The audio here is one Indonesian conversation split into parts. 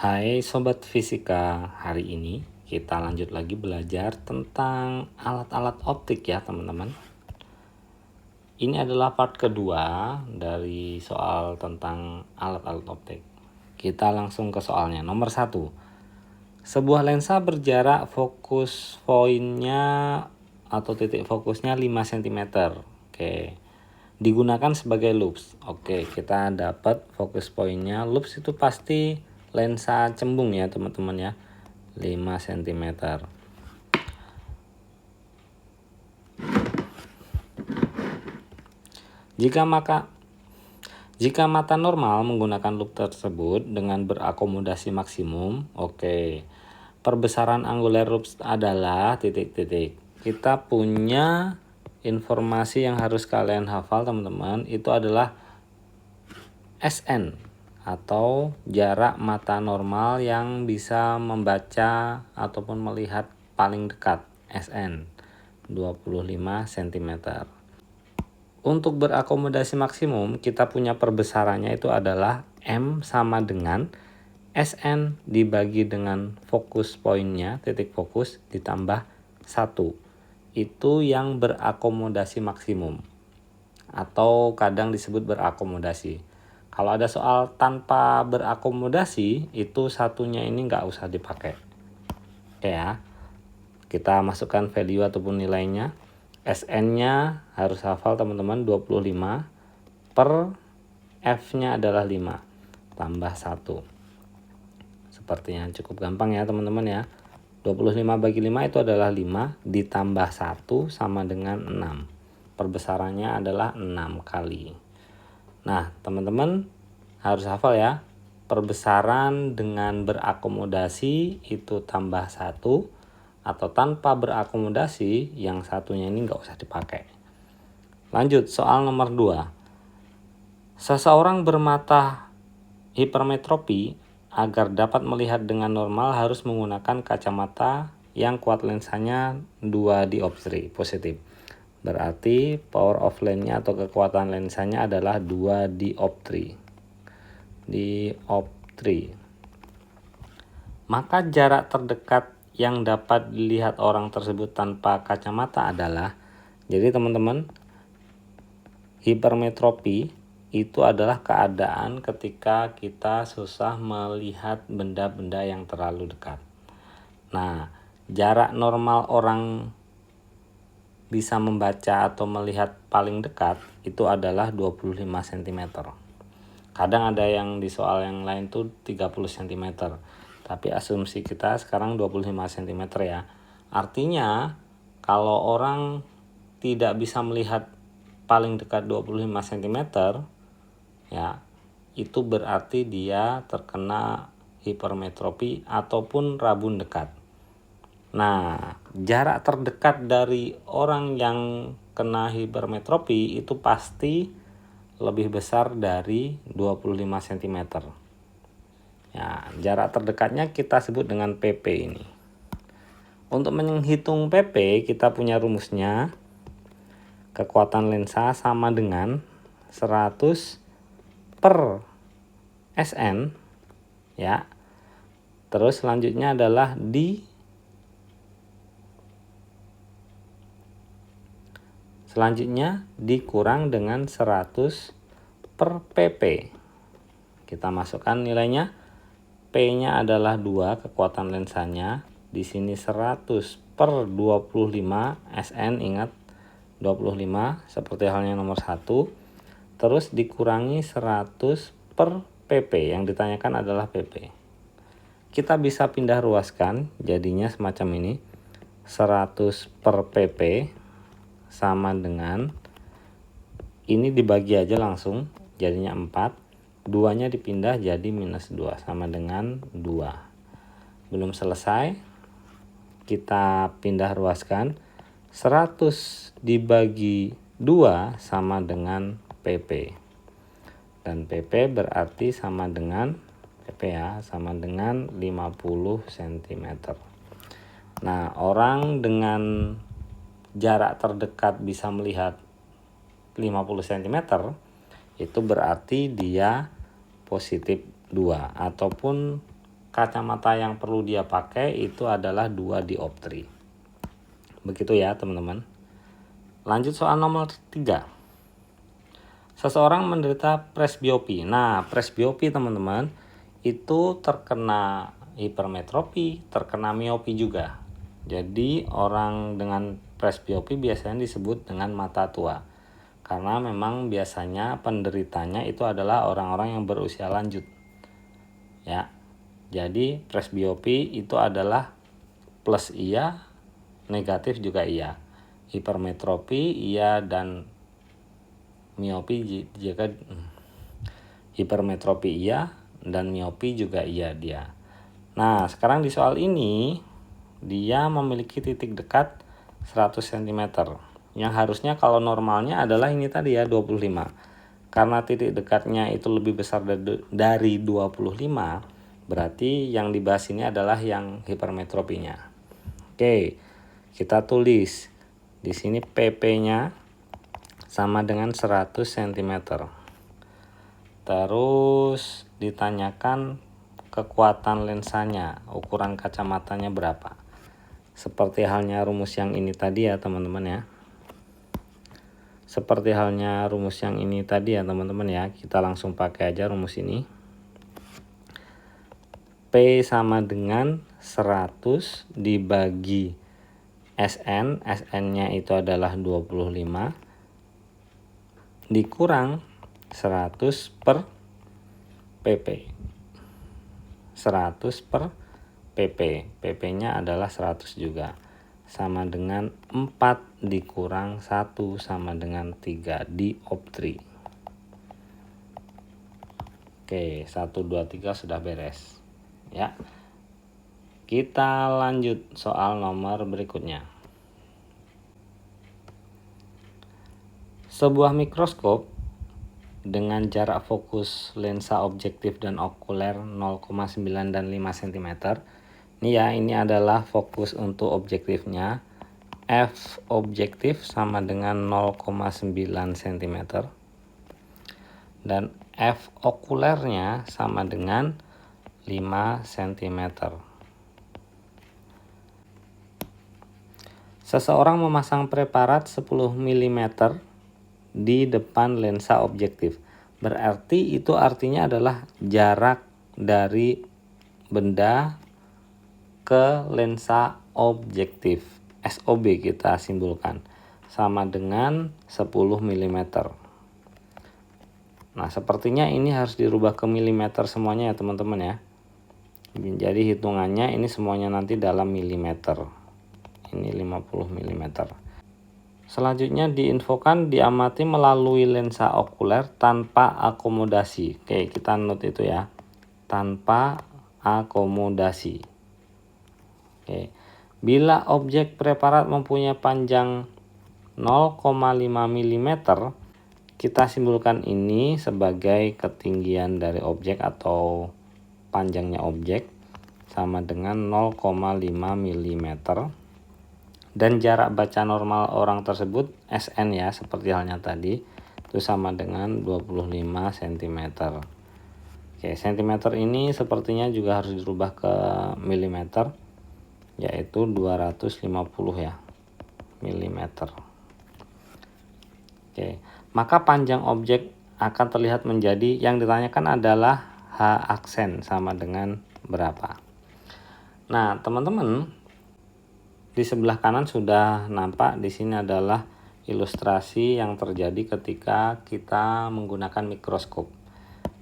Hai Sobat Fisika, hari ini kita lanjut lagi belajar tentang alat-alat optik ya teman-teman. Ini adalah part kedua dari soal tentang alat-alat optik. Kita langsung ke soalnya. Nomor 1. Sebuah lensa berjarak fokus poinnya atau titik fokusnya 5 cm. Oke. Digunakan sebagai loops. Oke, kita dapat fokus poinnya. Loops itu pasti lensa cembung ya teman-teman ya. 5 cm. Jika mata normal menggunakan loop tersebut dengan berakomodasi maksimum, perbesaran angular loops adalah titik-titik. Kita punya informasi yang harus kalian hafal teman-teman, itu adalah SN atau jarak mata normal yang bisa membaca ataupun melihat paling dekat, SN 25 cm. Untuk berakomodasi maksimum kita punya perbesarannya itu adalah M sama dengan SN dibagi dengan fokus poinnya, titik fokus ditambah 1. Itu yang berakomodasi maksimum atau kadang disebut berakomodasi. Kalau ada soal tanpa berakomodasi, itu satunya ini nggak usah dipakai. Oke ya, kita masukkan value ataupun nilainya. SN-nya harus hafal teman-teman, 25 per F-nya adalah 5 tambah 1. Sepertinya cukup gampang ya teman-teman ya. 25 bagi 5 itu adalah 5 ditambah 1 sama dengan 6. Perbesarannya adalah 6 kali. Nah, teman-teman harus hafal ya. Perbesaran dengan berakomodasi itu tambah 1, atau tanpa berakomodasi yang satunya ini nggak usah dipakai. Lanjut, soal nomor 2. Seseorang bermata hipermetropi agar dapat melihat dengan normal harus menggunakan kacamata yang kuat lensanya 2 dioptri positif. Berarti power of lens-nya atau kekuatan lensanya adalah 2 dioptri. Maka jarak terdekat yang dapat dilihat orang tersebut tanpa kacamata adalah, jadi teman-teman, hipermetropi itu adalah keadaan ketika kita susah melihat benda-benda yang terlalu dekat. Nah, jarak normal orang bisa membaca atau melihat paling dekat itu adalah 25 cm. Kadang ada yang di soal yang lain tuh 30 cm. Tapi asumsi kita sekarang 25 cm ya. Artinya kalau orang tidak bisa melihat paling dekat 25 cm ya, itu berarti dia terkena hipermetropi ataupun rabun dekat. Nah, jarak terdekat dari orang yang kena hipermetropi itu pasti lebih besar dari 25 cm. Ya, jarak terdekatnya kita sebut dengan PP ini. Untuk menghitung PP kita punya rumusnya. Kekuatan lensa sama dengan 100 per SN ya. Terus selanjutnya adalah dikurang dengan 100 per PP. Kita masukkan nilainya. P-nya adalah 2 kekuatan lensanya. Di sini 100 per 25 SN, ingat 25 seperti halnya nomor 1. Terus dikurangi 100 per PP. Yang ditanyakan adalah PP. Kita bisa pindah ruaskan, jadinya semacam ini. 100 per PP sama dengan, ini dibagi aja langsung, jadinya 4. 2-nya dipindah jadi minus 2 sama dengan 2. Belum selesai, kita pindah ruaskan. 100 dibagi 2 sama dengan PP. Dan PP berarti sama dengan PP ya, sama dengan 50 cm. Nah, orang dengan jarak terdekat bisa melihat 50 cm itu berarti dia positif 2 ataupun kacamata yang perlu dia pakai itu adalah 2 dioptri. Begitu ya teman-teman. Lanjut soal nomor 3. Seseorang menderita presbiopi. Nah, presbiopi teman-teman itu terkena hipermetropi, terkena miopi juga. Jadi orang dengan presbiopi biasanya disebut dengan mata tua. Karena memang biasanya penderitanya itu adalah orang-orang yang berusia lanjut. Ya. Jadi presbiopi itu adalah plus iya, negatif juga iya. Hipermetropi iya, dan miopi jika hipermetropi iya dan miopi juga iya dia. Nah, sekarang di soal ini dia memiliki titik dekat 100 cm. Yang harusnya kalau normalnya adalah ini tadi ya 25. Karena titik dekatnya itu lebih besar dari 25, berarti yang dibahas ini adalah yang hipermetropinya. Oke, kita tulis di sini PP-nya sama dengan 100 cm. Terus ditanyakan kekuatan lensanya, ukuran kacamatanya berapa. Seperti halnya rumus yang ini tadi ya teman-teman ya. Seperti halnya rumus yang ini tadi ya teman-teman ya. Kita langsung pakai aja rumus ini. P sama dengan 100 dibagi SN. SN-nya itu adalah 25. Dikurang 100 per PP. 100 per PP. PP-nya adalah 100 juga. Sama dengan 4 dikurang 1 sama dengan 3 dioptri. Oke, 1, 2, 3 sudah beres. Ya. Kita lanjut soal nomor berikutnya. Sebuah mikroskop dengan jarak fokus lensa objektif dan okuler 0,9 dan 5 cm. Ini adalah fokus untuk objektifnya. F objektif sama dengan 0,9 cm. Dan F okulernya sama dengan 5 cm. Seseorang memasang preparat 10 mm di depan lensa objektif. Berarti itu artinya adalah jarak dari benda ke lensa objektif. SOB kita simbolkan. Sama dengan 10 mm. Nah, sepertinya ini harus dirubah ke milimeter semuanya ya teman-teman ya. Jadi hitungannya ini semuanya nanti dalam milimeter. Ini 50 mm. Selanjutnya diinfokan diamati melalui lensa okuler tanpa akomodasi. Oke, kita note itu ya. Tanpa akomodasi. Oke. Bila objek preparat mempunyai panjang 0,5 mm, kita simbolkan ini sebagai ketinggian dari objek atau panjangnya objek sama dengan 0,5 mm. Dan jarak baca normal orang tersebut SN ya, seperti halnya tadi, itu sama dengan 25 cm. Oke, cm ini sepertinya juga harus dirubah ke milimeter, yaitu 250 ya milimeter. Oke, maka panjang objek akan terlihat menjadi, yang ditanyakan adalah H aksen sama dengan berapa. Nah, teman-teman, di sebelah kanan sudah nampak di sini adalah ilustrasi yang terjadi ketika kita menggunakan mikroskop.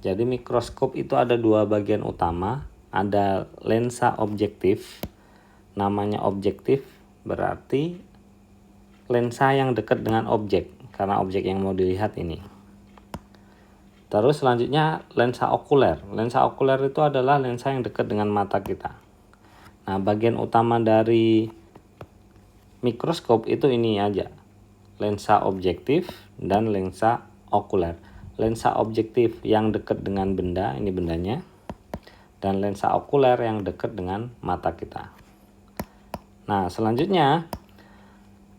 Jadi mikroskop itu ada dua bagian utama, ada lensa objektif. Namanya objektif berarti lensa yang dekat dengan objek, karena objek yang mau dilihat ini. Terus selanjutnya lensa okuler. Lensa okuler itu adalah lensa yang dekat dengan mata kita. Nah, bagian utama dari mikroskop itu ini aja. Lensa objektif dan lensa okuler. Lensa objektif yang dekat dengan benda, ini bendanya. Dan lensa okuler yang dekat dengan mata kita. Nah, selanjutnya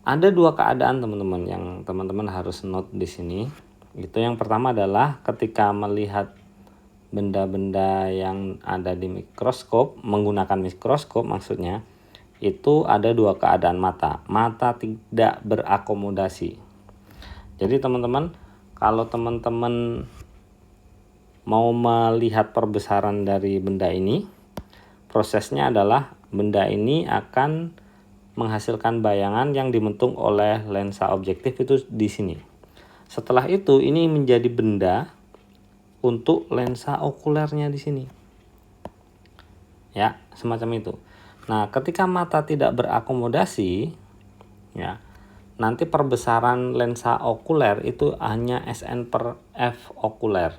ada dua keadaan teman-teman yang teman-teman harus note di sini. Itu yang pertama adalah ketika melihat benda-benda yang ada di mikroskop, menggunakan mikroskop maksudnya, itu ada dua keadaan mata. Mata tidak berakomodasi. Jadi teman-teman, kalau teman-teman mau melihat perbesaran dari benda ini, prosesnya adalah benda ini akan menghasilkan bayangan yang dibentuk oleh lensa objektif itu di sini. Setelah itu ini menjadi benda untuk lensa okulernya di sini. Ya, semacam itu. Nah, ketika mata tidak berakomodasi, ya, nanti perbesaran lensa okuler itu hanya SN per F okuler.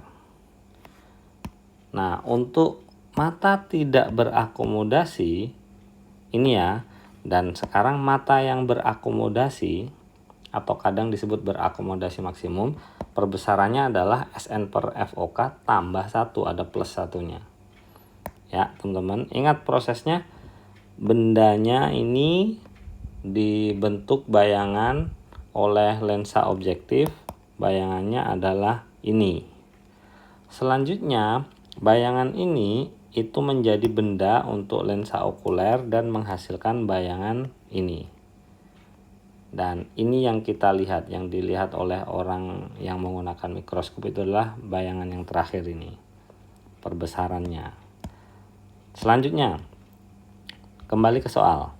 Nah, untuk mata tidak berakomodasi, ini ya, dan sekarang mata yang berakomodasi, atau kadang disebut berakomodasi maksimum, perbesarannya adalah SN per FOK tambah 1, ada plus satunya. Ya, teman-teman, ingat prosesnya, bendanya ini dibentuk bayangan oleh lensa objektif, bayangannya adalah ini. Selanjutnya, bayangan ini itu menjadi benda untuk lensa okuler dan menghasilkan bayangan ini. Dan ini yang kita lihat, yang dilihat oleh orang yang menggunakan mikroskop itu adalah bayangan yang terakhir ini, perbesarannya. Selanjutnya, kembali ke soal.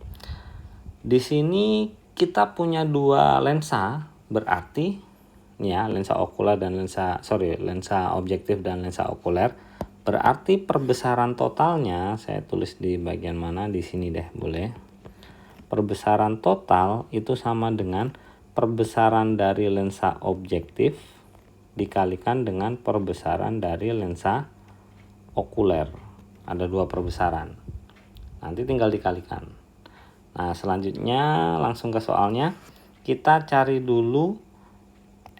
Di sini kita punya dua lensa, berarti ya lensa okuler dan lensa objektif dan lensa okuler. Berarti perbesaran totalnya, saya tulis di bagian mana, di sini deh boleh. Perbesaran total itu sama dengan perbesaran dari lensa objektif dikalikan dengan perbesaran dari lensa okuler. Ada dua perbesaran. Nanti tinggal dikalikan. Nah, selanjutnya langsung ke soalnya. Kita cari dulu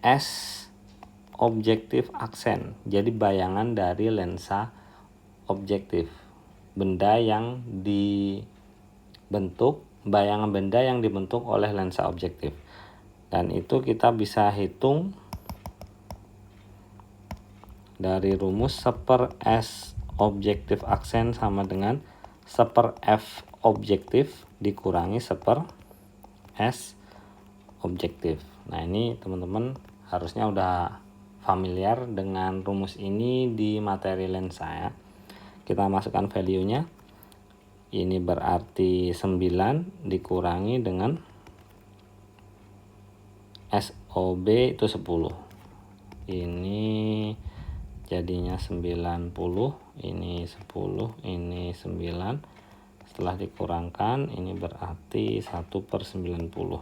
S objektif aksen. Jadi bayangan dari lensa objektif. Benda yang dibentuk, bayangan benda yang dibentuk oleh lensa objektif. Dan itu kita bisa hitung dari rumus 1/s objektif aksen sama dengan 1/f objektif dikurangi 1/s objektif. Nah, ini teman-teman harusnya udah familiar dengan rumus ini di materi lensa ya. Kita masukkan value-nya. Ini berarti 9 dikurangi dengan SOB itu 10. Ini jadinya 90, ini 10, ini 9. Setelah dikurangkan, ini berarti 1/90.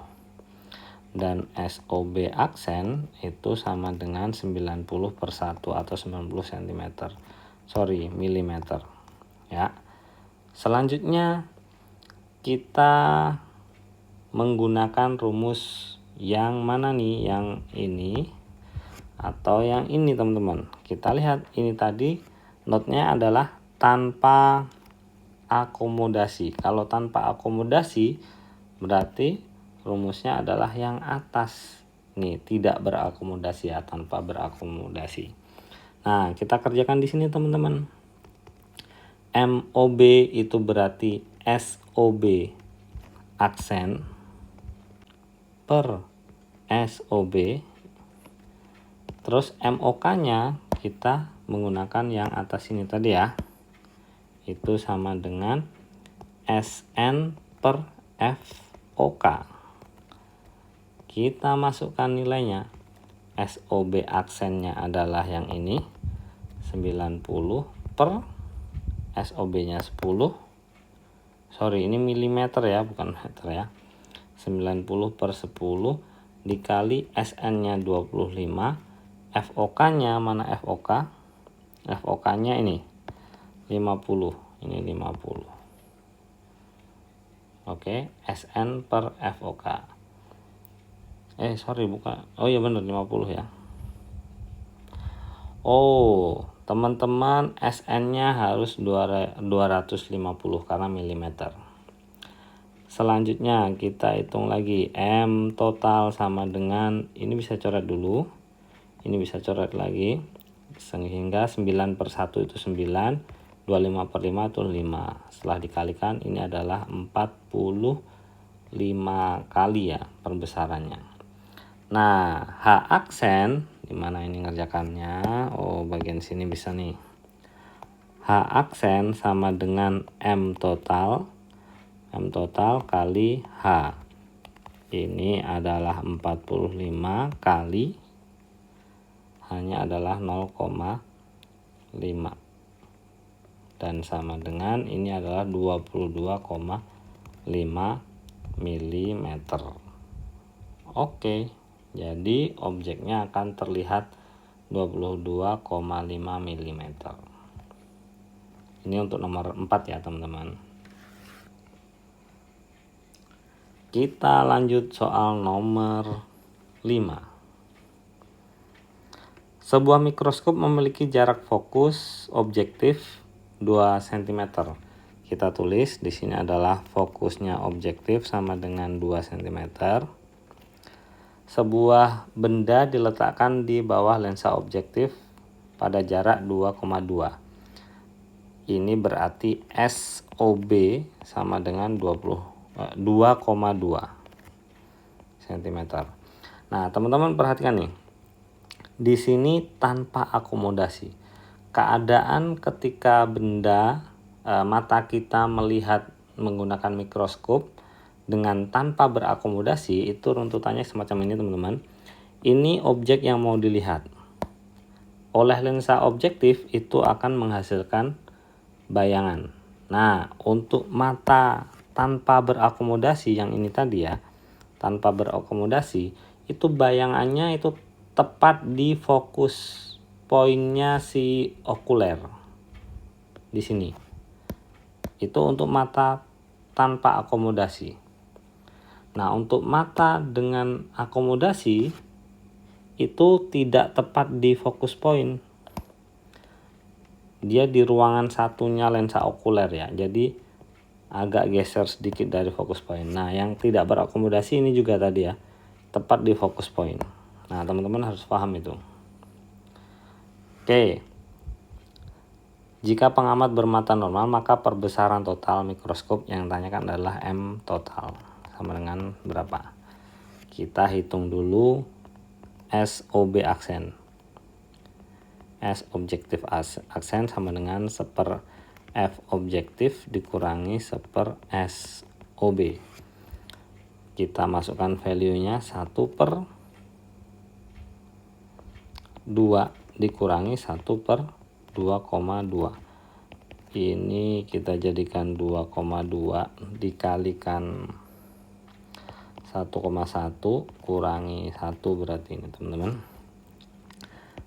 Dan SOB aksen itu sama dengan 90/1 atau 90 cm. Milimeter. Ya. Selanjutnya kita menggunakan rumus yang mana nih? Yang ini atau yang ini, teman-teman. Kita lihat ini tadi notnya adalah tanpa akomodasi. Kalau tanpa akomodasi berarti rumusnya adalah yang atas. Nih, tidak berakomodasi ya, tanpa berakomodasi. Nah, kita kerjakan di sini, teman-teman. MOB itu berarti SOB aksen per SOB. Terus MOK-nya kita menggunakan yang atas ini tadi ya. Itu sama dengan SN per FOK. Kita masukkan nilainya. SOB aksennya adalah yang ini, 90 per SOB-nya 10. Ini milimeter ya, bukan meter ya. 90/10 dikali SN-nya 25. FOK-nya mana FOK? FOK-nya ini 50. Ini 50. Oke, SN per FOK. Bukan. Oh iya benar 50 ya. Oh, teman-teman, SN-nya harus 250 karena milimeter. Selanjutnya kita hitung lagi. M total sama dengan, ini bisa coret dulu. Ini bisa coret lagi. sehingga 9/1 itu 9, 25/5 itu 5. Setelah dikalikan ini adalah 45 kali ya perbesarannya. Nah, H aksen dimana ini ngerjakannya? Oh, bagian sini bisa nih. H aksen sama dengan M total kali H. Ini adalah 45 kali hanya adalah 0,5 dan sama dengan ini adalah 22,5 mm. Oke, jadi objeknya akan terlihat 22,5 mm. Ini untuk nomor 4 ya teman-teman. Kita lanjut soal nomor 5. Sebuah mikroskop memiliki jarak fokus objektif 2 cm. Kita tulis di sini adalah fokusnya objektif sama dengan 2 cm. Sebuah benda diletakkan di bawah lensa objektif pada jarak 2,2. Ini berarti SOB sama dengan 2,2 cm. Nah, teman-teman perhatikan nih. Di sini tanpa akomodasi. Keadaan ketika benda mata kita melihat menggunakan mikroskop dengan tanpa berakomodasi itu runtutannya semacam ini teman-teman. Ini objek yang mau dilihat. Oleh lensa objektif itu akan menghasilkan bayangan. Nah, untuk mata tanpa berakomodasi yang ini tadi ya, tanpa berakomodasi itu bayangannya itu tepat di fokus poinnya si okuler di sini. Itu untuk mata tanpa akomodasi. Nah, untuk mata dengan akomodasi itu tidak tepat di fokus point. Dia di ruangan satunya lensa okuler ya. Jadi agak geser sedikit dari fokus point. Nah, yang tidak berakomodasi ini juga tadi ya, tepat di fokus point. Nah, teman-teman harus paham itu. Oke. Jika pengamat bermata normal, maka perbesaran total mikroskop yang ditanyakan adalah M total. Sama dengan berapa? Kita hitung dulu SOB aksen. S objektif aksen sama dengan 1/F objektif dikurangi 1/S OB. Kita masukkan value-nya 1/2 dikurangi 1/2,2. Ini kita jadikan 2,2 dikalikan 1,1 kurangi 1 berarti ini teman-teman.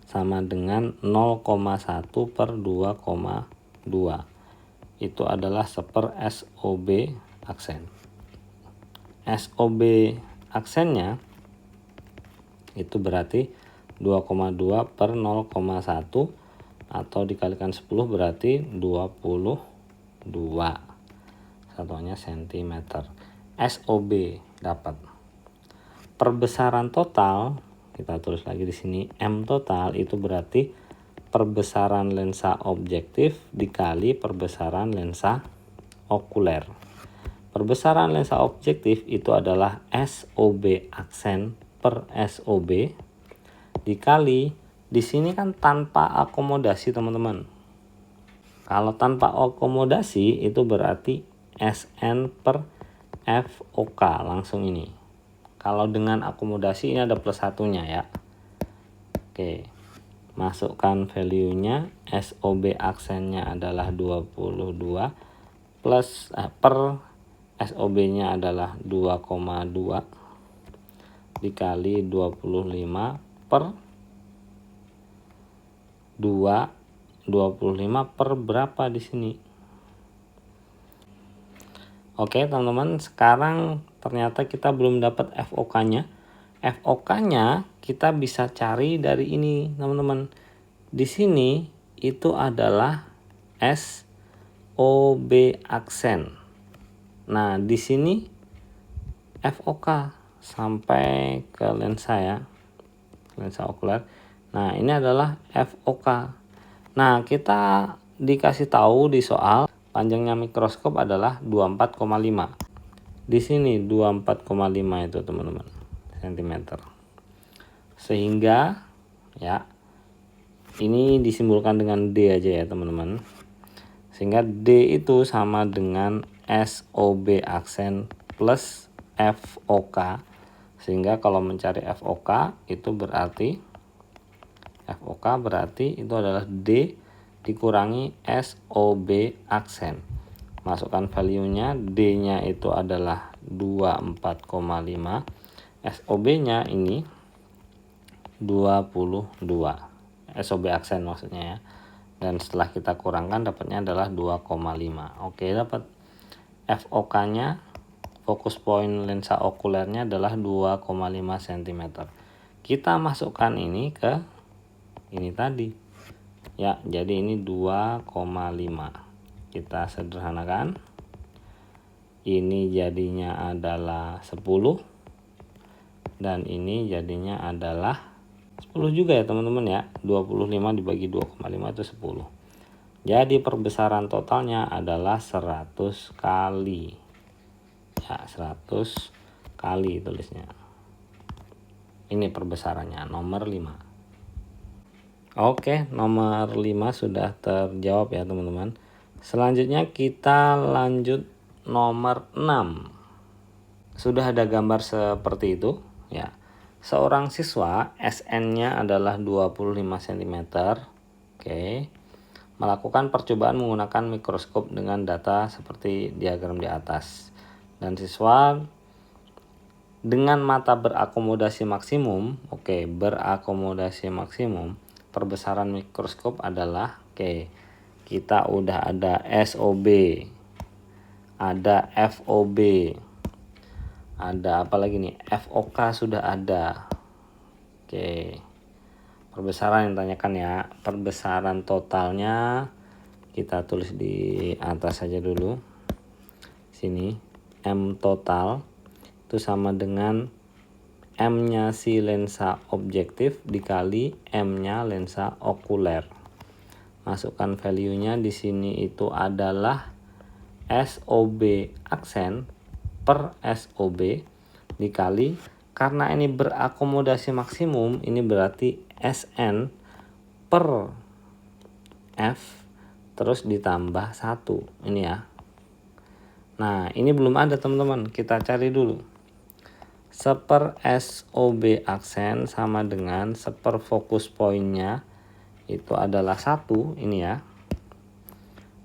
Sama dengan 0,1/2,2. Itu adalah 1/SOB aksen. SOB aksennya itu berarti 2,2/0,1 atau dikalikan 10 berarti 22. Satuannya cm. SOB dapat. Perbesaran total kita tulis lagi di sini M total itu berarti perbesaran lensa objektif dikali perbesaran lensa okuler. Perbesaran lensa objektif itu adalah SOB aksen per SOB dikali di sini kan tanpa akomodasi teman-teman. Kalau tanpa akomodasi itu berarti SN per FOK langsung ini. Kalau dengan akomodasi ini ada plus satunya ya. Oke. Masukkan value-nya. SOB aksennya adalah 22 plus per SOB-nya adalah 2,2 dikali 25 per 25 per berapa di sini? Oke, teman-teman, sekarang ternyata kita belum dapat FOK-nya. FOK-nya kita bisa cari dari ini, teman-teman. Di sini itu adalah SOB aksen. Nah, di sini FOK sampai ke lensa ya. Lensa okuler. Nah, ini adalah FOK. Nah, kita dikasih tahu di soal panjangnya mikroskop adalah 24,5. Di sini 24,5 itu teman-teman, cm. Sehingga ya, ini disimbolkan dengan D aja ya teman-teman. Sehingga D itu sama dengan SOB aksen plus FOK. Sehingga kalau mencari FOK itu berarti itu adalah D dikurangi SOB aksen. Masukkan value-nya, D-nya itu adalah 24,5, SOB-nya ini 22. SOB aksen maksudnya ya. Dan setelah kita kurangkan dapatnya adalah 2,5. Oke, dapat FOK-nya, fokus point lensa okulernya adalah 2,5 cm. Kita masukkan ini ke ini tadi. Ya, jadi ini 2,5. Kita sederhanakan. Ini jadinya adalah 10 dan ini jadinya adalah 10 juga ya teman-teman ya. 25 dibagi 2,5 itu 10. Jadi perbesaran totalnya adalah 100 kali. Ya, 100 kali tulisnya. Ini perbesarannya nomor 5. Oke, nomor 5 sudah terjawab ya teman-teman. Selanjutnya kita lanjut nomor 6. Sudah ada gambar seperti itu ya. Seorang siswa SN-nya adalah 25 cm. Oke. Melakukan percobaan menggunakan mikroskop dengan data seperti diagram di atas. Dan siswa dengan mata berakomodasi maksimum, berakomodasi maksimum, perbesaran mikroskop adalah kita udah ada SOB, ada FOB, ada apa lagi nih, FOK sudah ada. Perbesaran yang ditanyakan ya, perbesaran totalnya kita tulis di atas saja dulu. Sini M total itu sama dengan M-nya si lensa objektif dikali M-nya lensa okuler. Masukkan value-nya di sini itu adalah SOB aksen per SOB dikali, karena ini berakomodasi maksimum, ini berarti SN per F terus ditambah 1 ini ya. Nah, ini belum ada teman-teman, kita cari dulu. Seper SOB aksen sama dengan seper fokus pointnya itu adalah 1 ini ya.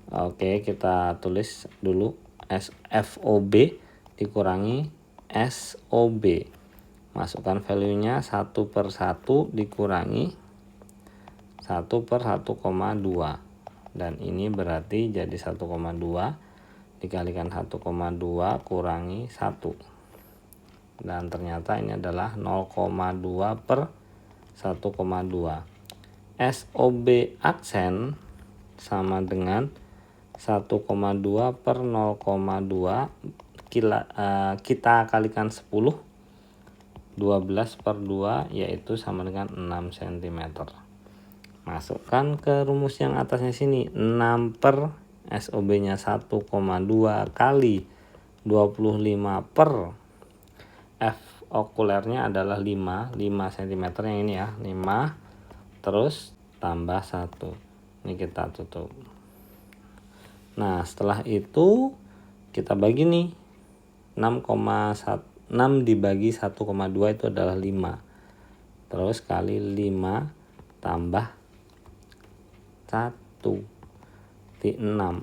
Oke, kita tulis dulu FOB dikurangi SOB. Masukkan value-nya 1 per 1 dikurangi 1 per 1,2. Dan ini berarti jadi 1,2 dikalikan 1,2 kurangi 1. Dan ternyata ini adalah 0,2 per 1,2. SOB aksen sama dengan 1,2 per 0,2 kita kalikan 10, 12 per 2 yaitu sama dengan 6 cm. Masukkan ke rumus yang atasnya sini, 6 per SOB nya 1,2 kali 25 per F okulernya adalah 5 cm yang ini ya, 5 terus tambah 1. Ini kita tutup. Nah, setelah itu kita bagi nih, 6 dibagi 1,2 itu adalah 5. Terus kali 5 tambah 1, 6.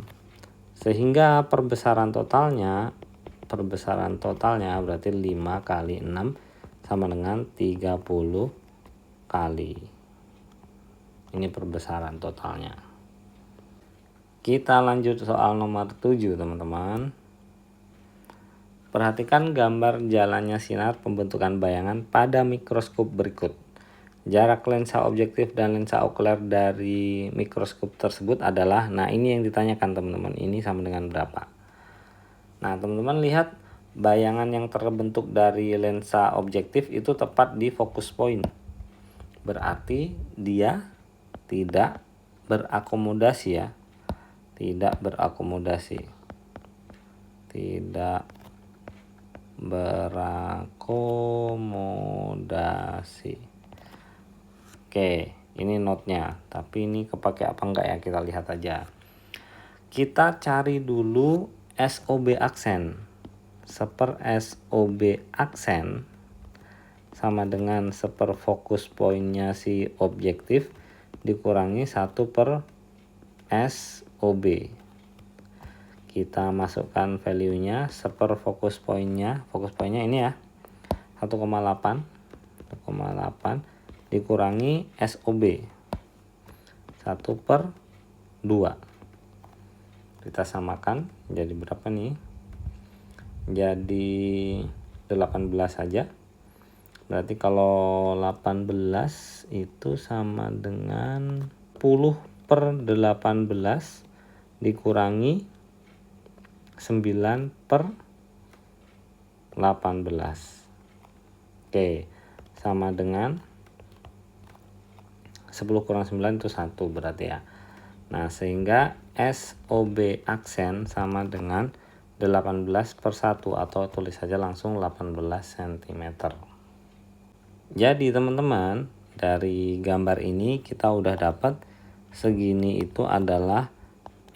Sehingga perbesaran totalnya berarti 5 kali 6 sama dengan 30 kali. Ini perbesaran totalnya. Kita lanjut soal nomor 7 teman-teman. Perhatikan gambar jalannya sinar pembentukan bayangan pada mikroskop berikut. Jarak lensa objektif dan lensa okuler dari mikroskop tersebut adalah, nah ini yang ditanyakan teman-teman, ini sama dengan berapa. Nah teman-teman lihat bayangan yang terbentuk dari lensa objektif itu tepat di fokus point. berarti dia tidak berakomodasi ya. Tidak berakomodasi. Tidak berakomodasi. Oke, ini notnya. Tapi ini kepake apa enggak ya, kita lihat aja. Kita cari dulu SOB aksen. Seper SOB aksen sama dengan seper fokus poinnya si objektif dikurangi 1 per SOB. Kita masukkan value-nya, seper fokus poinnya ini ya 1,8 dikurangi SOB 1 per 2. Kita samakan jadi berapa nih? Jadi 18 saja. Berarti kalau 18 itu sama dengan 10 per 18 dikurangi 9 per 18. Oke, sama dengan 10 kurang 9 itu 1 berarti ya. Nah, sehingga SOB aksen sama dengan 18 per 1 atau tulis saja langsung 18 cm. Jadi teman-teman, dari gambar ini kita udah dapat segini itu adalah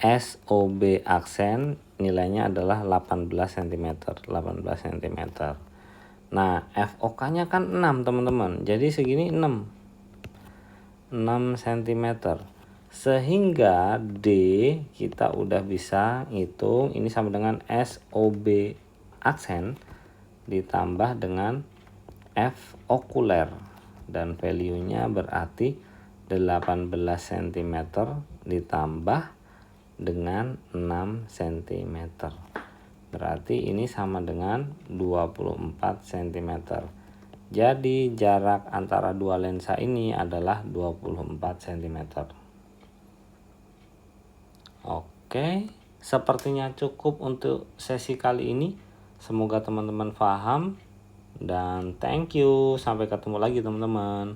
SOB aksen, nilainya adalah 18 cm. Nah, FOK-nya kan 6 teman-teman. Jadi segini 6 cm. Sehingga D kita udah bisa hitung ini sama dengan SOB aksen ditambah dengan F okuler, dan value-nya berarti 18 cm ditambah dengan 6 cm. Berarti ini sama dengan 24 cm. Jadi jarak antara dua lensa ini adalah 24 cm. Oke, sepertinya cukup untuk sesi kali ini. Semoga teman-teman paham. Dan thank you, sampai ketemu lagi teman-teman.